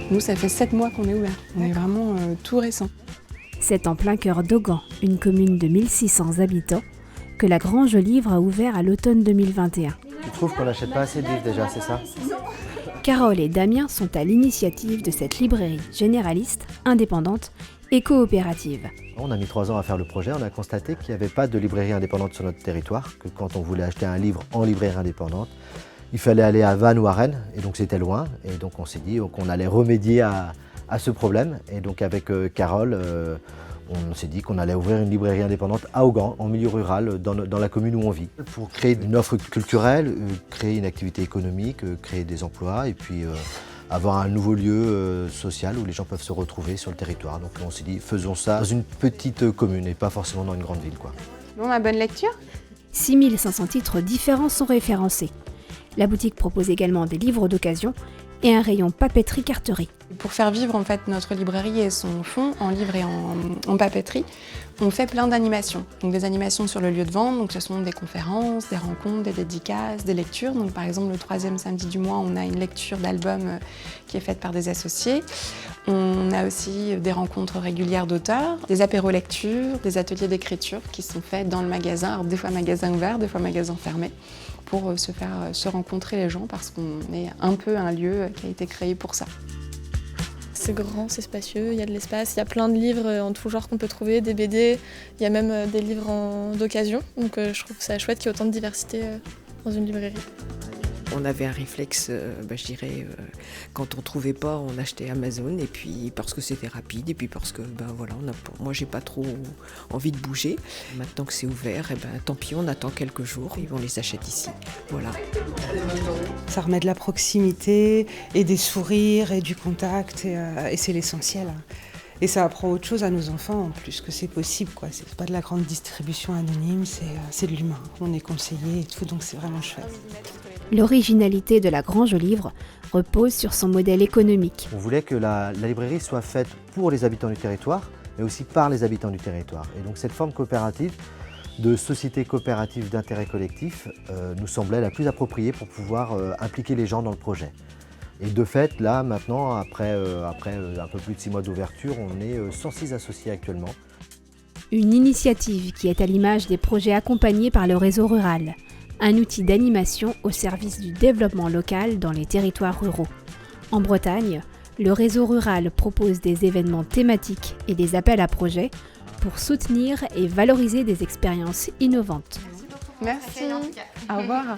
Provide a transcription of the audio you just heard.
Nous, ça fait 7 mois qu'on est ouvert. On est vraiment tout récent. C'est en plein cœur d'Augan, une commune de 1600 habitants, que la Grange aux Livres a ouvert à l'automne 2021. Tu trouves qu'on n'achète pas assez de livres déjà, c'est ça? Carole et Damien sont à l'initiative de cette librairie généraliste, indépendante et coopérative. On a mis 3 ans à faire le projet, on a constaté qu'il n'y avait pas de librairie indépendante sur notre territoire, que quand on voulait acheter un livre en librairie indépendante, il fallait aller à Vannes ou à Rennes, et donc c'était loin, et donc on s'est dit qu'on allait remédier à ce problème, et donc avec Carole, on s'est dit qu'on allait ouvrir une librairie indépendante à Augan, en milieu rural, dans la commune où on vit, pour créer une offre culturelle, créer une activité économique, créer des emplois, et puis avoir un nouveau lieu social où les gens peuvent se retrouver sur le territoire. Donc on s'est dit, faisons ça dans une petite commune et pas forcément dans une grande ville, quoi. Bon, ma bonne lecture. 6500 titres différents sont référencés. La boutique propose également des livres d'occasion et un rayon papeterie-carterie. Pour faire vivre en fait notre librairie et son fonds en livres et en papeterie, on fait plein d'animations. Donc des animations sur le lieu de vente, donc ce sont des conférences, des rencontres, des dédicaces, des lectures. Donc par exemple le 3e samedi du mois, on a une lecture d'album qui est faite par des associés. On a aussi des rencontres régulières d'auteurs, des apéros lectures, des ateliers d'écriture qui sont faits dans le magasin, alors des fois magasin ouvert, des fois magasin fermé, pour se rencontrer les gens parce qu'on est un peu un lieu qui a été créé pour ça. C'est grand, c'est spacieux, il y a de l'espace, il y a plein de livres en tout genre qu'on peut trouver, des BD, il y a même des livres d'occasion. Donc je trouve ça chouette qu'il y ait autant de diversité dans une librairie. On avait un réflexe, je dirais, quand on trouvait pas, on achetait Amazon, et puis parce que c'était rapide, et puis parce que voilà, moi j'ai pas trop envie de bouger. Maintenant que c'est ouvert, tant pis, on attend quelques jours et on les achète ici. Voilà. Ça remet de la proximité et des sourires et du contact, et c'est l'essentiel. Et ça apprend autre chose à nos enfants en plus, que c'est possible, quoi. C'est pas de la grande distribution anonyme, c'est de l'humain. On est conseillé et tout, donc c'est vraiment chouette. L'originalité de la Grange aux Livres repose sur son modèle économique. On voulait que la librairie soit faite pour les habitants du territoire, mais aussi par les habitants du territoire. Et donc cette forme coopérative, de société coopérative d'intérêt collectif, nous semblait la plus appropriée pour pouvoir impliquer les gens dans le projet. Et de fait, là, maintenant, après un peu plus de 6 mois d'ouverture, on est 106 associés actuellement. Une initiative qui est à l'image des projets accompagnés par le réseau rural, un outil d'animation au service du développement local dans les territoires ruraux. En Bretagne, le réseau rural propose des événements thématiques et des appels à projets pour soutenir et valoriser des expériences innovantes. Merci. Au revoir.